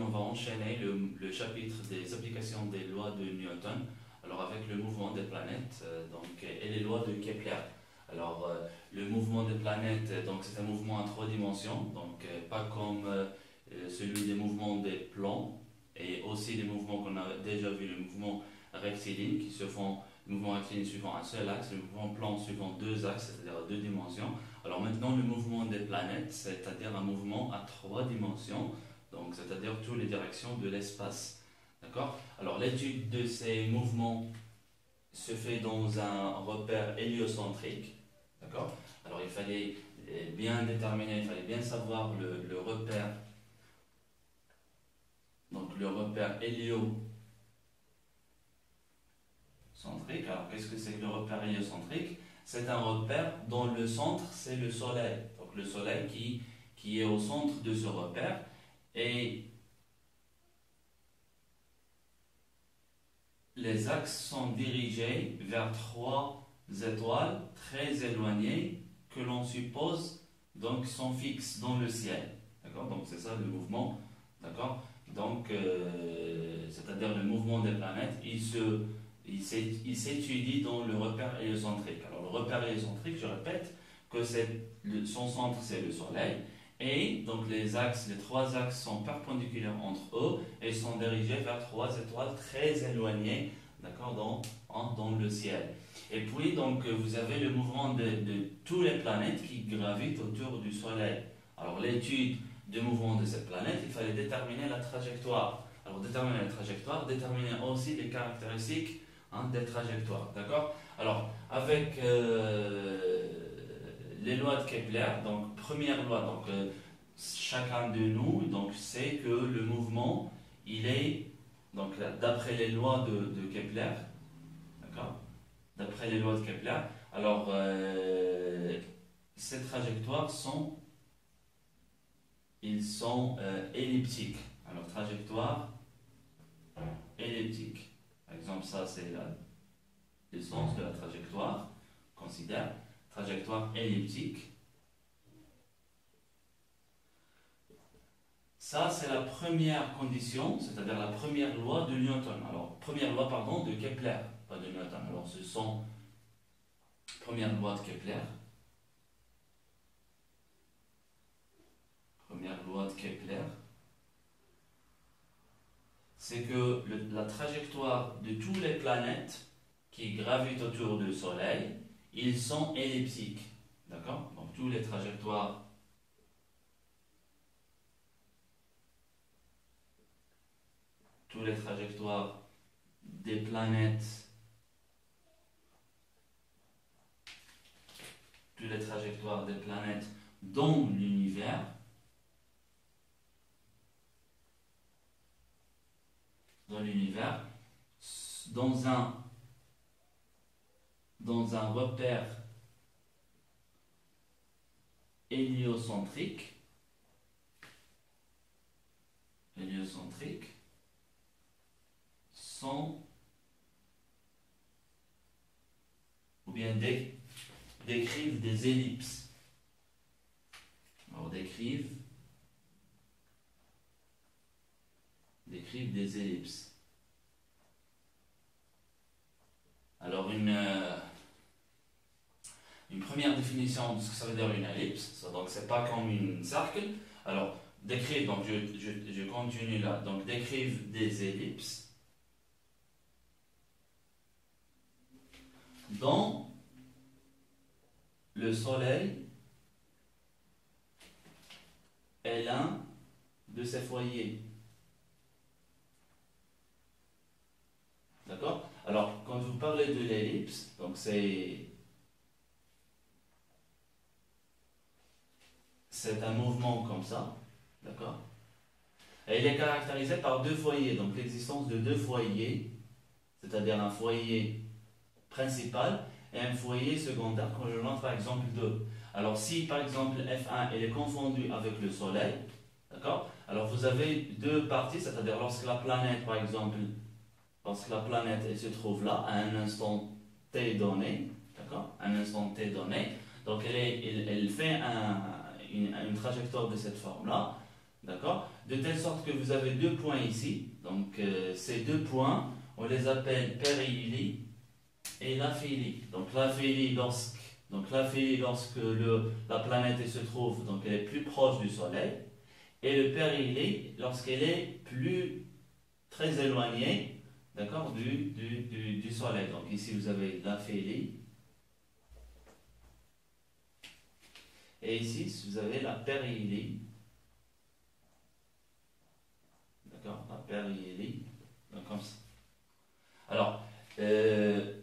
on va enchaîner le chapitre des applications des lois de Newton, alors avec le mouvement des planètes et les lois de Kepler. Alors, le mouvement des planètes, c'est un mouvement à trois dimensions, pas comme celui des mouvements des plans, et aussi les mouvements qu'on a déjà vu, le mouvement rectiligne, qui se font, le mouvement rectiligne suivant un seul axe, le mouvement plan suivant deux axes, c'est-à-dire à deux dimensions. Alors maintenant, le mouvement des planètes, c'est-à-dire un mouvement à trois dimensions, c'est-à-dire toutes les directions de l'espace. D'accord? Alors l'étude de ces mouvements se fait dans un repère héliocentrique. D'accord? Alors il fallait bien déterminer, il fallait bien savoir le repère. Donc le repère héliocentrique. Alors qu'est-ce que c'est que le repère héliocentrique? C'est un repère dont le centre c'est le Soleil. Donc le Soleil qui est au centre de ce repère. Et les axes sont dirigés vers trois étoiles très éloignées que l'on suppose sont fixes dans le ciel. D'accord? Donc c'est ça le mouvement. D'accord? C'est-à-dire le mouvement des planètes, il s'étudie dans le repère héliocentrique. Alors le repère héliocentrique, je répète, que son centre c'est le Soleil. Et donc les trois axes sont perpendiculaires entre eux et sont dirigés vers trois étoiles très éloignées, d'accord, dans le ciel. Et puis vous avez le mouvement de toutes les planètes qui gravitent autour du Soleil. Alors l'étude du mouvement de ces planètes, il fallait déterminer la trajectoire. Alors déterminer la trajectoire, déterminer aussi les caractéristiques des trajectoires, d'accord. Alors avec les lois de Kepler, première loi, chacun de nous sait que le mouvement, il est, d'après les lois de Kepler, d'accord, d'après les lois de Kepler, alors ces trajectoires sont elliptiques. Alors trajectoire elliptique. Par exemple, ça c'est le sens de la trajectoire, considère. Trajectoire elliptique. Ça, c'est la première condition, c'est-à-dire la première loi de Newton. Alors, première loi, pardon, de Kepler, pas de Newton. Alors, ce sont première loi de Kepler. Première loi de Kepler. C'est que la trajectoire de toutes les planètes qui gravitent autour du Soleil, ils sont elliptiques. D'accord? Donc, toutes les trajectoires des planètes, dans l'univers, dans un repère héliocentrique, sont ou bien décrivent des ellipses. Alors décrivent des ellipses. Alors une première définition de ce que ça veut dire une ellipse, donc c'est pas comme un cercle. Alors décrivent, donc je continue là, donc décrivent des ellipses dont le Soleil est l'un de ses foyers. D'accord? Alors, quand vous parlez de l'ellipse, c'est un mouvement comme ça, d'accord? Et il est caractérisé par deux foyers, donc l'existence de deux foyers, c'est-à-dire un foyer principal et un foyer secondaire conjoint par exemple 2. Alors si par exemple F1 elle est confondue avec le Soleil, d'accord, alors vous avez deux parties, c'est-à-dire lorsque la planète par exemple, elle se trouve là à un instant t donné, d'accord, un instant t donné, donc elle fait une trajectoire de cette forme là, d'accord? De telle sorte que vous avez deux points ici. Donc, ces deux points, on les appelle périhélie et l'aphélie. Donc, l'aphélie, lorsque la planète elle se trouve, donc elle est plus proche du Soleil, et le périhélie lorsqu'elle est très éloignée, d'accord, du Soleil. Donc, ici, vous avez l'aphélie. Et ici, vous avez la périhélie. D'accord, la périhélie. Donc, comme ça. Alors,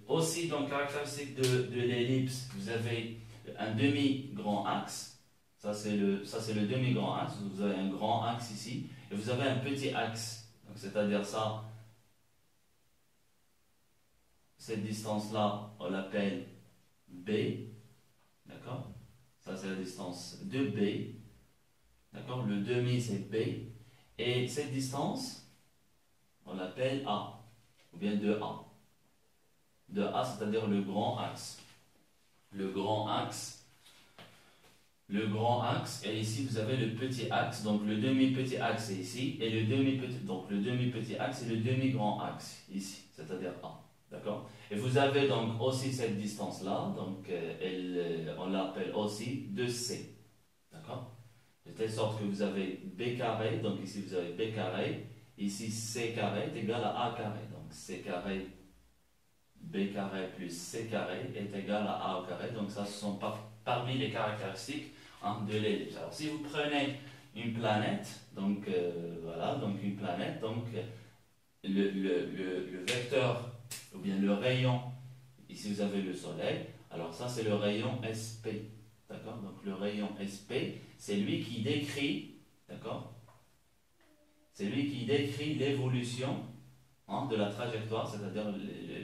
aussi, donc, caractéristique de l'ellipse, vous avez un demi-grand axe. Ça, c'est le demi-grand axe. Vous avez un grand axe ici. Et vous avez un petit axe. Donc, c'est-à-dire ça, cette distance-là, on l'appelle B. D'accord? Ça, c'est la distance de B. D'accord? Le demi, c'est B. Et cette distance, on l'appelle A. Ou bien 2A. 2A, c'est-à-dire le grand axe. Le grand axe, et ici vous avez le petit axe, donc le demi-petit axe est ici, et le demi-petit axe est le demi-grand axe, ici, c'est-à-dire A. D'accord? Et vous avez donc aussi cette distance-là, donc on l'appelle aussi 2C. D'accord? De telle sorte que vous avez B carré, donc ici vous avez B carré, ici C carré est égal à A carré. Donc C carré, B carré plus C carré est égal à A au carré. Donc ça, ce sont parmi les caractéristiques de l'ellipse. Alors si vous prenez une planète, donc voilà, donc une planète, donc le vecteur, ou bien le rayon, ici vous avez le Soleil, alors ça c'est le rayon SP. D'accord? Donc le rayon SP, c'est lui qui décrit, d'accord? C'est lui qui décrit l'évolution de la trajectoire, c'est-à-dire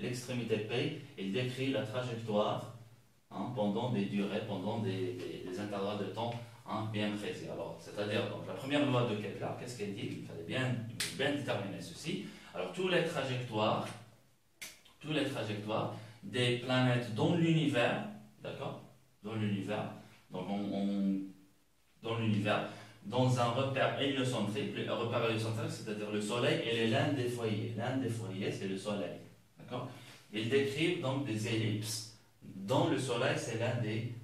l'extrémité P, il décrit la trajectoire pendant des durées, pendant des intervalles de temps bien précis. Alors, c'est-à-dire, donc, la première loi de Kepler, qu'est-ce qu'elle dit? Il fallait bien déterminer ceci. Alors, tous les trajectoires des planètes dans l'univers, d'accord? Dans l'univers, donc dans l'univers, dans un repère héliocentrique. Le repère héliocentrique, c'est-à-dire le Soleil, elle est l'un des foyers. L'un des foyers, c'est le Soleil. D'accord? Ils décrivent donc des ellipses dont le Soleil, c'est l'un des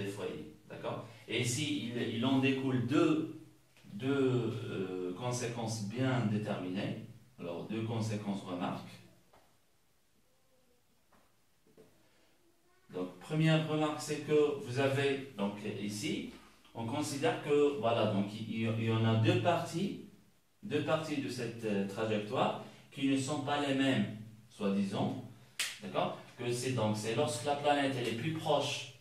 foyers. D'accord? Et ici, il en découle deux conséquences bien déterminées. Alors, deux conséquences remarques. Donc, première remarque, c'est que vous avez, donc ici, on considère que, voilà, donc il y en a deux parties de cette trajectoire qui ne sont pas les mêmes, soi-disant, d'accord? Que c'est lorsque la planète elle est plus proche,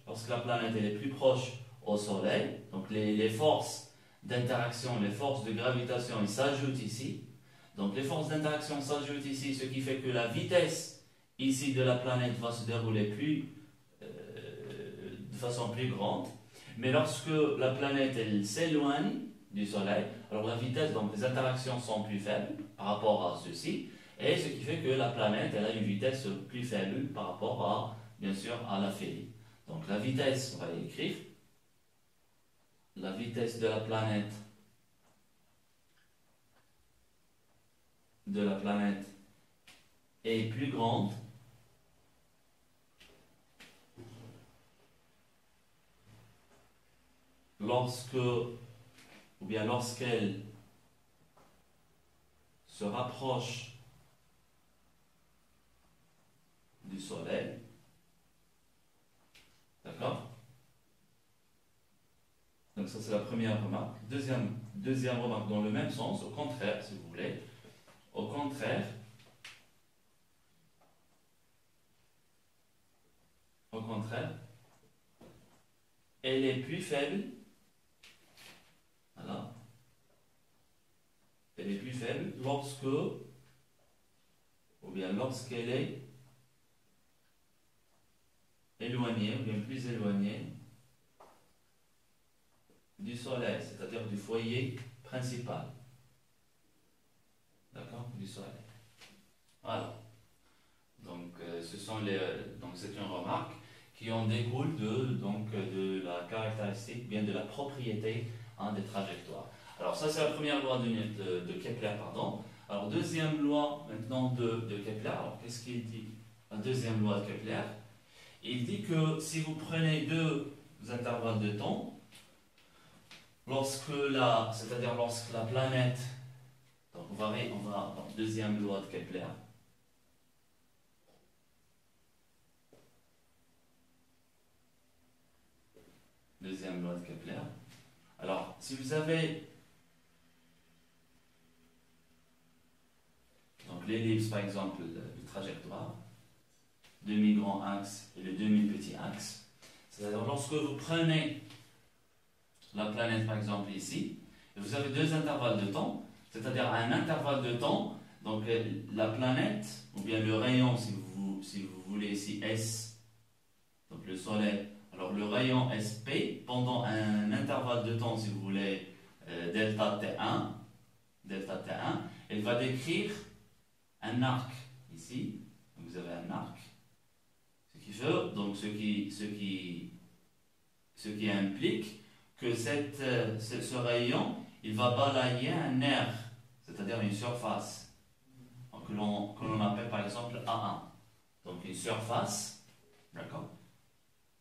au Soleil, donc les forces d'interaction, les forces de gravitation, ils s'ajoutent ici. Donc les forces d'interaction s'ajoutent ici, ce qui fait que la vitesse ici de la planète va se dérouler de façon plus grande. Mais lorsque la planète elle s'éloigne du Soleil, alors la vitesse, donc les interactions sont plus faibles par rapport à ceci, et ce qui fait que la planète elle a une vitesse plus faible par rapport à, bien sûr, à l'aphélie. Donc la vitesse, on va l'écrire, la vitesse de la planète est plus grande lorsqu'elle se rapproche du Soleil. D'accord? Donc ça c'est la première remarque. Deuxième remarque dans le même sens, au contraire, si vous voulez. Au contraire, elle est plus faible. Voilà. Elle est plus faible lorsqu'elle est éloignée, ou bien plus éloignée du Soleil, c'est-à-dire du foyer principal. D'accord? Du Soleil. Voilà. Donc, c'est une remarque qui en découle de la caractéristique, bien de la propriété des trajectoires. Alors ça, c'est la première loi de Kepler, pardon. Alors, deuxième loi maintenant de Kepler. Alors, qu'est-ce qu'il dit? La deuxième loi de Kepler. Il dit que si vous prenez deux intervalles de temps, c'est-à-dire lorsque la planète, donc on va dans deuxième loi de Kepler. Deuxième loi de Kepler. Alors, si vous avez donc l'ellipse, par exemple, de trajectoire, demi-grand axe et le demi-petit axe, c'est-à-dire lorsque vous prenez la planète, par exemple, ici, et vous avez deux intervalles de temps, c'est-à-dire un intervalle de temps, donc la planète, ou bien le rayon, si vous voulez ici, S, donc le Soleil, alors le rayon SP, pendant un intervalle de temps, si vous voulez, delta T1, elle va décrire un arc ici, donc vous avez un arc, ce qui implique que ce rayon, il va balayer un air, c'est-à-dire une surface, que l'on appelle par exemple A1. Donc une surface, d'accord?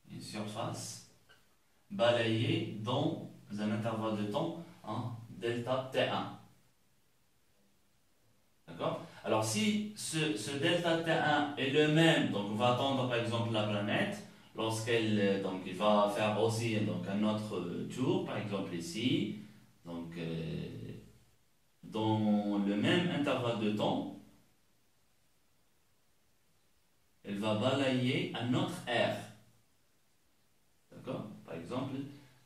Une surface balayée dans un intervalle de temps delta T1. D'accord? Alors si ce delta T1 est le même, donc on va attendre par exemple la planète, il va faire aussi donc, un autre tour, par exemple ici, donc dans le même intervalle de temps, elle va balayer un autre R. D'accord? Par exemple,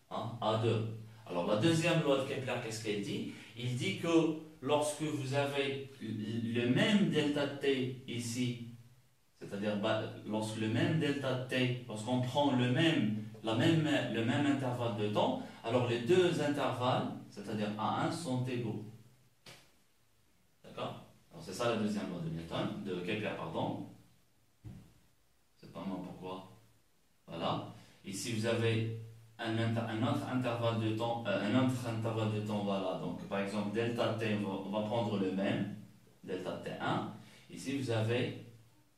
A2. Alors la deuxième loi de Kepler, qu'est-ce qu'elle dit? Il dit que lorsque vous avez le même delta T ici, c'est-à-dire lorsque le même delta T, lorsqu'on prend le même intervalle de temps, alors les deux intervalles, c'est-à-dire A1, sont égaux. D'accord? Alors c'est ça la deuxième loi de Kepler, pardon. C'est pas moi pourquoi. Voilà. Ici vous avez un autre intervalle de temps, voilà. Donc par exemple delta T, on va prendre le même, delta T1. Ici vous avez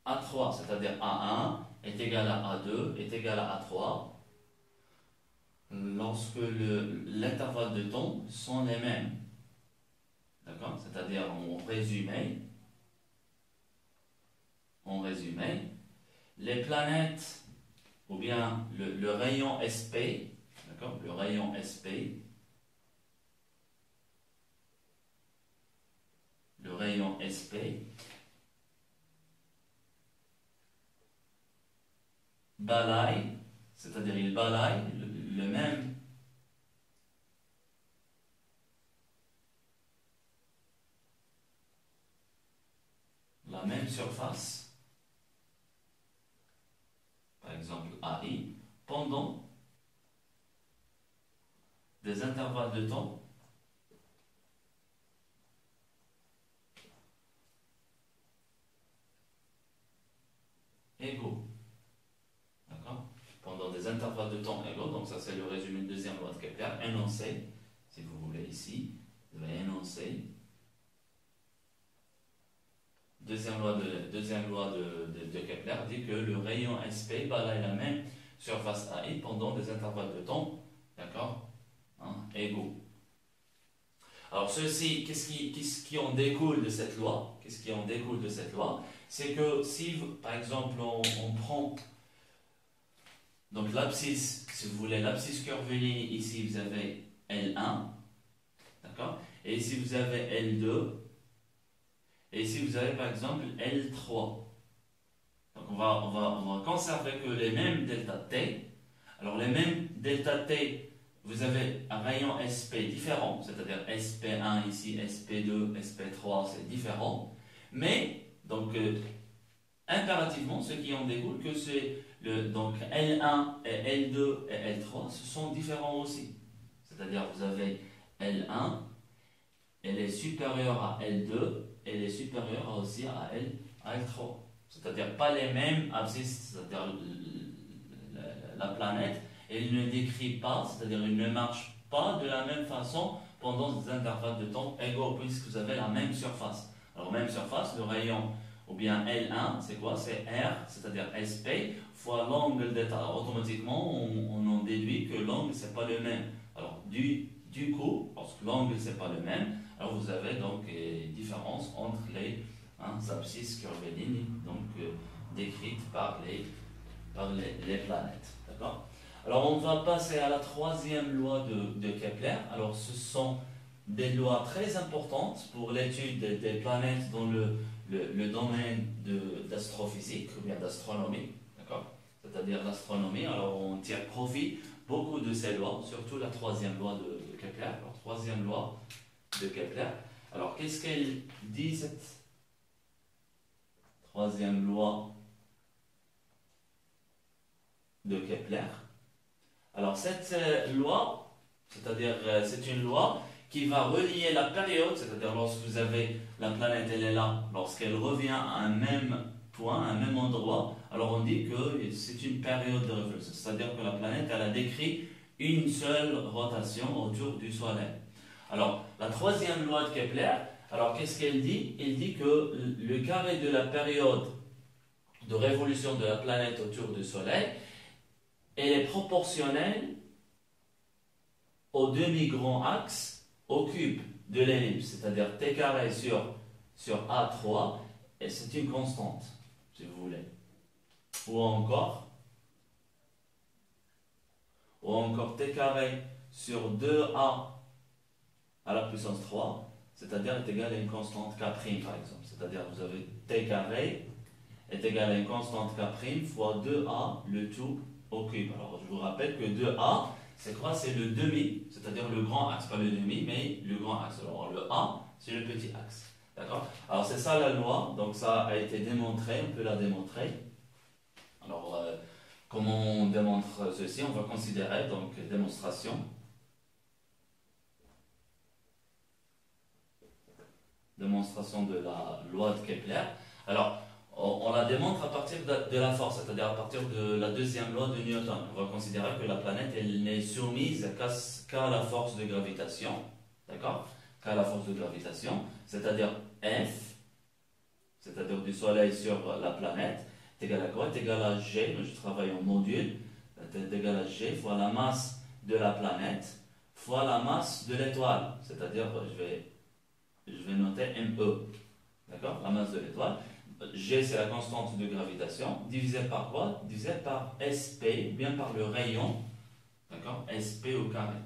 A3, c'est-à-dire A1 est égal à A2 est égal à A3 lorsque l'intervalle de temps sont les mêmes. D'accord? C'est-à-dire en résumé, les planètes ou bien le rayon SP, d'accord? Le rayon SP, balaye, c'est-à-dire il balaye la même surface, par exemple AI, pendant des intervalles de temps égaux. D'accord? Pendant des intervalles de temps égaux, donc ça c'est le résumé de deuxième loi de Kepler, énoncé, si vous voulez ici, vous allez énoncer. Deuxième loi de Kepler dit que le rayon SP balaye la même surface AI pendant des intervalles de temps, d'accord, égaux. Alors ceci, qu'est-ce qui en découle de cette loi? Qu'est-ce qui en découle de cette loi? C'est que si, par exemple, on prend donc l'abscisse, si vous voulez, l'abscisse curviligne, ici vous avez L1, d'accord, et ici vous avez L2, et ici vous avez par exemple L3. Donc on va conserver que les mêmes delta T. Alors les mêmes delta T, vous avez un rayon SP différent, c'est-à-dire SP1 ici, SP2, SP3, c'est différent. Mais, donc, impérativement, ce qui en découle, que c'est donc L1 et L2 et L3, ce sont différents aussi. C'est-à-dire, vous avez L1, elle est supérieure à L2, elle est supérieure aussi à L3. C'est-à-dire, pas les mêmes abscisses, c'est-à-dire la planète, elle ne décrit pas, c'est-à-dire elle ne marche pas de la même façon pendant des intervalles de temps égaux puisque vous avez la même surface. Alors même surface, le rayon ou bien L1, c'est quoi? C'est R, c'est-à-dire SP, fois l'angle θ. Alors automatiquement, on en déduit que l'angle, c'est pas le même. Alors du coup, parce que l'angle, c'est pas le même, alors vous avez donc une différence entre les abscisses curvilignes, donc décrites par les planètes. D'accord? Alors on va passer à la troisième loi de Kepler. Alors ce sont des lois très importantes pour l'étude des planètes dans le domaine d'astrophysique ou bien d'astronomie. D'accord? C'est-à-dire l'astronomie. Alors on tire profit beaucoup de ces lois, surtout la troisième loi de Kepler. Alors troisième loi de Kepler. Alors qu'est-ce qu'elle dit cette troisième loi de Kepler? Alors cette loi, c'est-à-dire c'est une loi qui va relier la période, c'est-à-dire lorsque vous avez la planète, elle est là, lorsqu'elle revient à un même point, à un même endroit, alors on dit que c'est une période de révolution, c'est-à-dire que la planète, elle a décrit une seule rotation autour du Soleil. Alors la troisième loi de Kepler, alors qu'est-ce qu'elle dit? Elle dit que le carré de la période de révolution de la planète autour du Soleil, elle est proportionnelle au demi-grand axe au cube de l'ellipse, c'est-à-dire t carré sur A3, et c'est une constante, si vous voulez. Ou encore t carré sur 2A à la puissance 3, c'est-à-dire est égal à une constante K', par exemple. C'est-à-dire vous avez t carré est égal à une constante K' fois 2A, le tout au cube. Alors je vous rappelle que 2A, c'est quoi? C'est le demi, c'est-à-dire le grand axe, pas le demi, mais le grand axe. Alors le A, c'est le petit axe. D'accord? Alors c'est ça la loi, donc ça a été démontré, on peut la démontrer. Alors comment on démontre ceci? On va considérer donc démonstration. Démonstration de la loi de Kepler. Alors on la démontre à partir de la force, c'est-à-dire à partir de la deuxième loi de Newton. On va considérer que la planète, elle n'est soumise qu'à la force de gravitation, d'accord? Qu'à la force de gravitation, c'est-à-dire F, c'est-à-dire du Soleil sur la planète, est égal à quoi? Est égal à G, je travaille en module, est égal à G fois la masse de la planète fois la masse de l'étoile, c'est-à-dire je vais noter ME, d'accord? La masse de l'étoile. G, c'est la constante de gravitation, divisé par quoi? Divisé par SP, bien par le rayon, d'accord? SP au carré.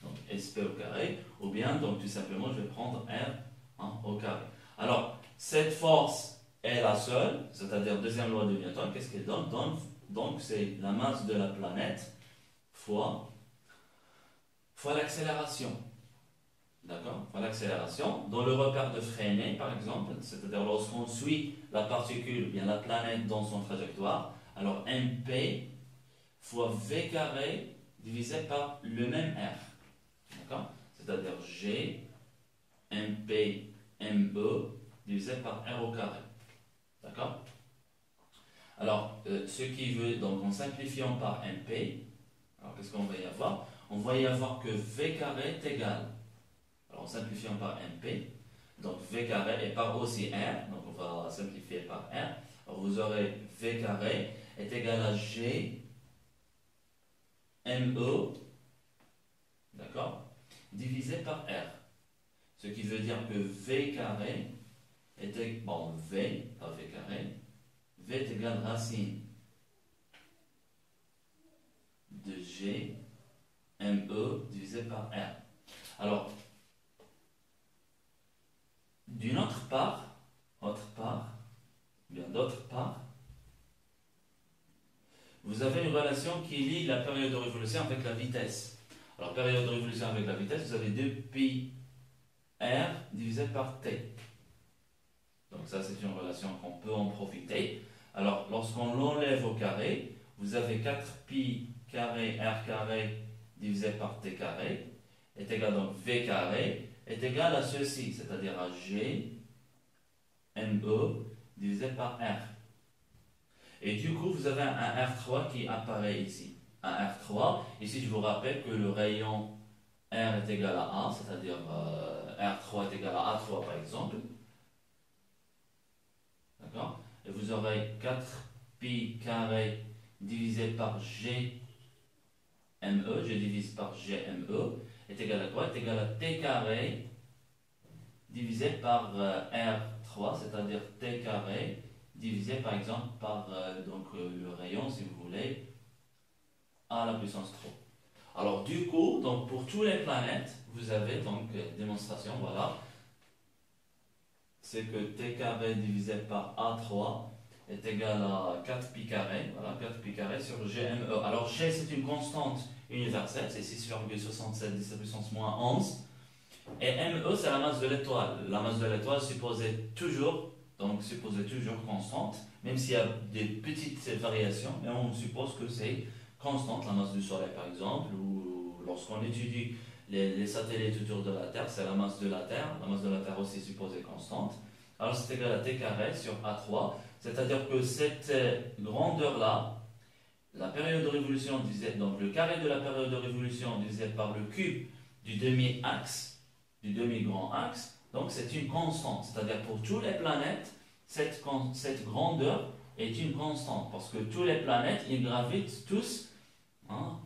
Donc SP au carré, ou bien, donc tout simplement, je vais prendre R au carré. Alors, cette force est la seule, c'est-à-dire deuxième loi de Newton, qu'est-ce qu'elle donne? Donc, c'est la masse de la planète fois l'accélération. D'accord? Voilà l'accélération. Dans le repère de Freinet, par exemple, c'est-à-dire lorsqu'on suit la particule, bien la planète dans son trajectoire, alors MP fois V carré divisé par le même R. D'accord? C'est-à-dire G, MP, ME divisé par R au carré. D'accord? Alors, ce qui veut, donc en simplifiant par MP, alors qu'est-ce qu'on va y avoir? On va y avoir que V carré est égal. Alors, en simplifiant par MP, donc V carré et par aussi R, donc on va simplifier par R. Alors, vous aurez V carré est égal à G ME, d'accord, divisé par R. Ce qui veut dire que V carré est égal, bon, V, pas V carré, V est égal racine de G ME divisé par R. Alors, d'une autre part, bien d'autre part, vous avez une relation qui lie la période de révolution avec la vitesse. Alors, période de révolution avec la vitesse, vous avez 2pi R divisé par T. Donc ça, c'est une relation qu'on peut en profiter. Alors, lorsqu'on l'enlève au carré, vous avez 4pi carré R carré divisé par T carré est égal donc V carré est égal à ceci, c'est-à-dire à G ME divisé par R. Et du coup, vous avez un R3 qui apparaît ici. Un R3, ici je vous rappelle que le rayon R est égal à A, c'est-à-dire R3 est égal à A3 par exemple. D'accord? Et vous aurez 4pi carré divisé par GME, je divise par GME, est égal à quoi? Est égal à T carré divisé par R3, c'est-à-dire T carré divisé par exemple par le rayon, si vous voulez, à la puissance 3. Alors du coup, donc, pour toutes les planètes, vous avez donc démonstration, voilà, c'est que T carré divisé par A3 est égal à 4pi carré, voilà, 4pi carré sur GME. Alors G c'est une constante universelle, c'est 6,67 10 à la puissance moins 11. Et ME c'est la masse de l'étoile. La masse de l'étoile est supposée toujours constante, même s'il y a des petites variations, mais on suppose que c'est constante, la masse du Soleil par exemple, ou lorsqu'on étudie les satellites autour de la Terre, c'est la masse de la Terre aussi est supposée constante. Alors c'est égal à T carré sur A3, c'est-à-dire que cette grandeur-là, la période de révolution divisée, donc le carré de la période de révolution divisé par le cube du demi-axe, du demi-grand axe, donc c'est une constante, c'est-à-dire pour toutes les planètes, cette grandeur est une constante, parce que toutes les planètes, ils gravitent tous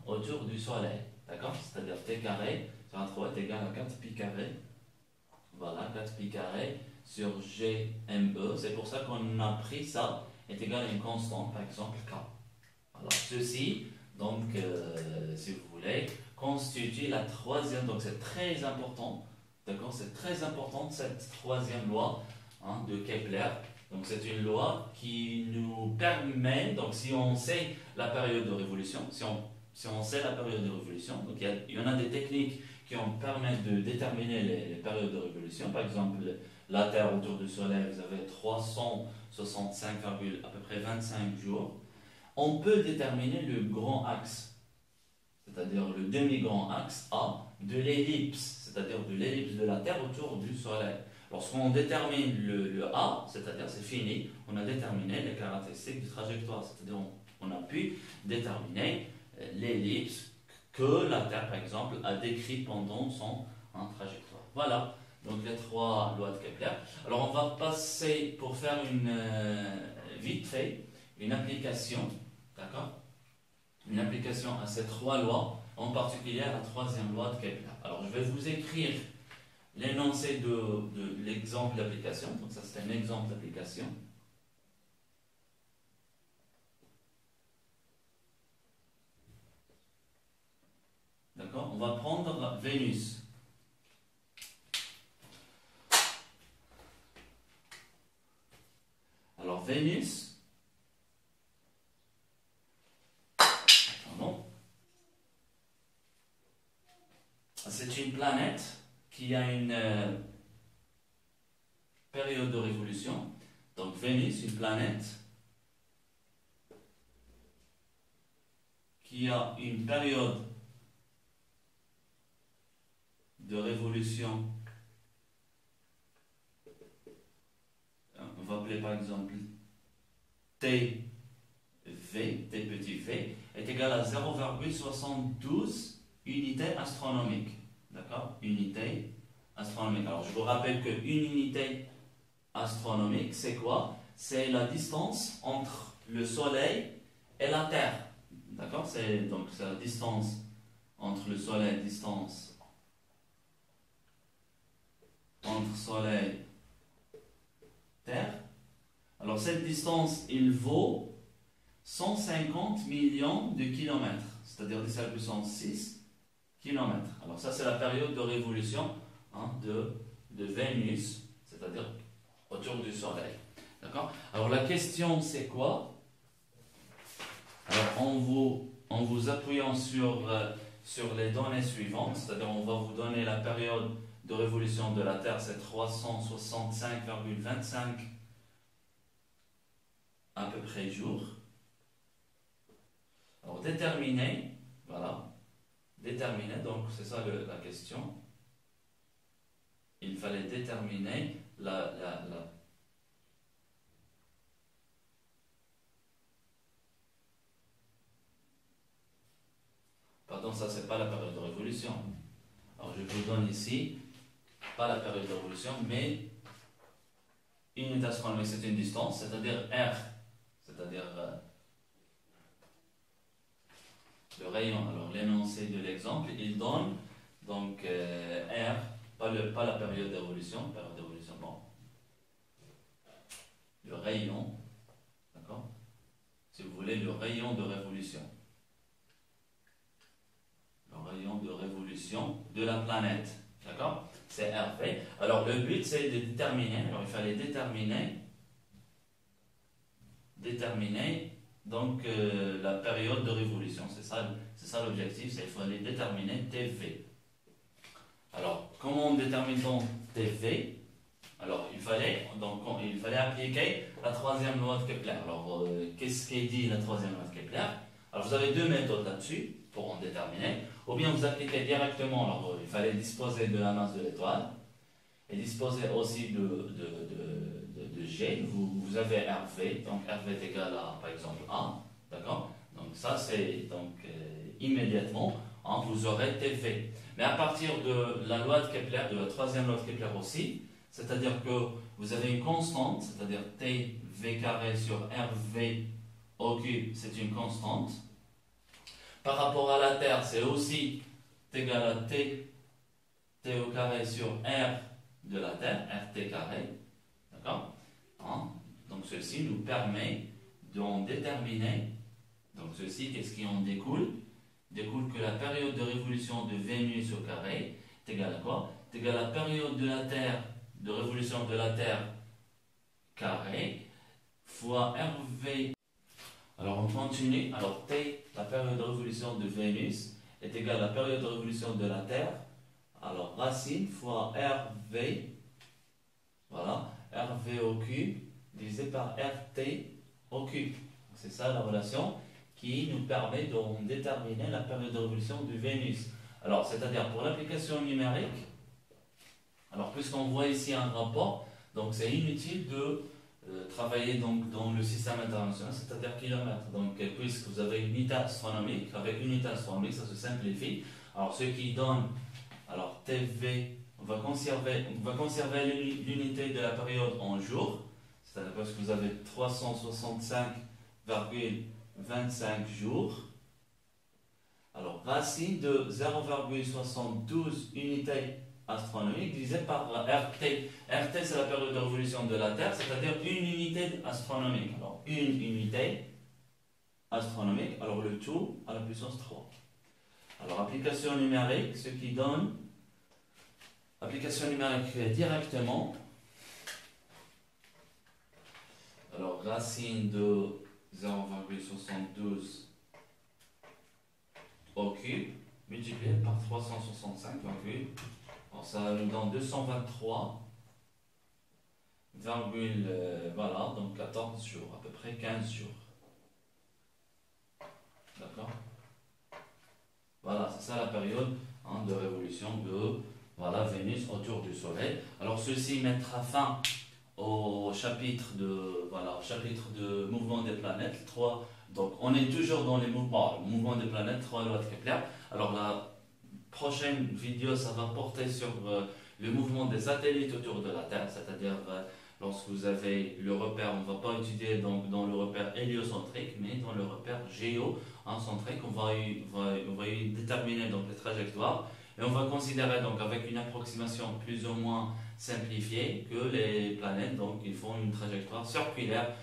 autour du Soleil, d'accord? C'est-à-dire T carré sur A3 est égal à 4pi carré, voilà, 4pi carré sur GME, c'est pour ça qu'on a pris ça, est égal à une constante, par exemple K. Alors ceci, donc, si vous voulez, constitue la troisième, donc c'est très important, d'accord, c'est très important cette troisième loi de Kepler. Donc c'est une loi qui nous permet, donc si on sait la période de révolution, si on sait la période de révolution, donc il y en a des techniques qui en permettent de déterminer les périodes de révolution. Par exemple, la Terre autour du Soleil, vous avez 365, à peu près 25 jours. On peut déterminer le grand axe, c'est-à-dire le demi-grand axe A de l'ellipse, c'est-à-dire de l'ellipse de la Terre autour du Soleil. Lorsqu'on détermine le A, c'est-à-dire c'est fini, on a déterminé les caractéristiques du trajectoire, c'est-à-dire on a pu déterminer l'ellipse que la Terre, par exemple, a décrit pendant son trajectoire. Voilà, donc les trois lois de Kepler. Alors on va passer, pour faire vite fait, une application, d'accord? Une application à ces trois lois, en particulier à la troisième loi de Kepler. Alors je vais vous écrire l'énoncé de l'exemple d'application, donc ça c'est un exemple d'application. D'accord? On va prendre Vénus. Alors Vénus, c'est une planète qui a une période de révolution. Donc Vénus, une planète qui a une période de révolution, on va appeler par exemple T petit v, est égal à 0,72 unités astronomiques. D'accord? Unité astronomique. Alors je vous rappelle qu'une unité astronomique, c'est quoi? C'est la distance entre le Soleil et la Terre. D'accord? C'est la distance entre le Soleil, entre Soleil et Terre. Alors cette distance, il vaut 150 millions de kilomètres, c'est-à-dire 10 à la puissance 6 kilomètres. Alors ça, c'est la période de révolution de Vénus, c'est-à-dire autour du Soleil. D'accord? Alors la question, c'est quoi? Alors en vous appuyant sur les données suivantes, c'est-à-dire on va vous donner la période de révolution de la Terre, c'est 365,25 à peu près jours. Alors déterminer, voilà, déterminer, donc c'est ça la question. Il fallait déterminer Pardon, ça c'est pas la période de révolution. Alors je vous donne ici, pas la période de révolution, mais une unité astronomique, c'est une distance, c'est-à-dire R, c'est-à-dire le rayon. Alors l'énoncé de l'exemple, il donne donc R, pas la période d'évolution, bon, le rayon, d'accord, si vous voulez, le rayon de révolution. Le rayon de révolution de la planète, d'accord, c'est RV. Alors le but c'est de déterminer, alors il fallait déterminer donc la période de révolution, c'est ça l'objectif, c'est qu'il fallait déterminer TV. Alors comment on détermine donc TV? Alors il fallait appliquer la troisième loi de Kepler. Alors qu'est-ce qu'est dit la troisième loi de Kepler? Alors vous avez deux méthodes là-dessus pour en déterminer. Ou bien vous appliquez directement, alors il fallait disposer de la masse de l'étoile et disposer aussi de G. Vous avez RV, donc RV est égal à par exemple A, d'accord? Donc ça c'est donc immédiatement, hein, vous aurez TV. Mais à partir de la loi de Kepler, de la troisième loi de Kepler aussi, c'est-à-dire que vous avez une constante, c'est-à-dire TV carré sur RV au cube, c'est une constante. Par rapport à la Terre, c'est aussi égal à T au carré sur R de la Terre, RT carré. D'accord, hein? Donc ceci nous permet d'en déterminer, donc ceci, qu'est-ce qui en découle? Découle que la période de révolution de Vénus au carré est égale à quoi? Est égale à la période de la Terre, de révolution de la Terre carré, fois RV. Alors on continue. Alors T, la période de révolution de Vénus, est égale à la période de révolution de la Terre. Alors racine fois RV, voilà, RV au cube, divisé par RT au cube. C'est ça la relation qui nous permet de déterminer la période de révolution de Vénus. Alors c'est-à-dire pour l'application numérique, alors puisqu'on voit ici un rapport, donc c'est inutile de travailler donc dans le système international, c'est-à-dire kilomètres. Donc, puisque vous avez une unité astronomique, avec une unité astronomique, ça se simplifie. Alors, ce qui donne, alors TV, on va conserver l'unité de la période en jours, c'est-à-dire parce que vous avez 365,25 jours. Alors, racine de 0,72 unités astronomique divisé par RT. RT c'est la période de révolution de la Terre, c'est-à-dire une unité astronomique. Alors une unité astronomique, alors le tout à la puissance 3. Alors application numérique, ce qui donne application numérique directement. Alors racine de 0,72 au cube multiplié par 365, alors ça nous donne 223, voilà, donc 14 jours, à peu près 15 jours. D'accord? Voilà, c'est ça la période, hein, de révolution de Vénus autour du Soleil. Alors ceci mettra fin au chapitre de mouvement des planètes 3. Donc on est toujours dans les mouvements des planètes 3 lois de Kepler. Alors la prochaine vidéo, ça va porter sur le mouvement des satellites autour de la Terre, c'est-à-dire lorsque vous avez le repère, on ne va pas étudier donc dans le repère héliocentrique, mais dans le repère géocentrique, on va y déterminer donc les trajectoires, et on va considérer donc avec une approximation plus ou moins simplifiée que les planètes donc ils font une trajectoire circulaire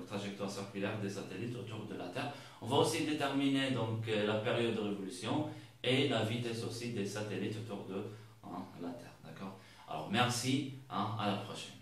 trajectoire circulaire des satellites autour de la Terre. On va aussi déterminer donc la période de révolution et la vitesse aussi des satellites autour de la Terre. D'accord? Alors merci, à la prochaine.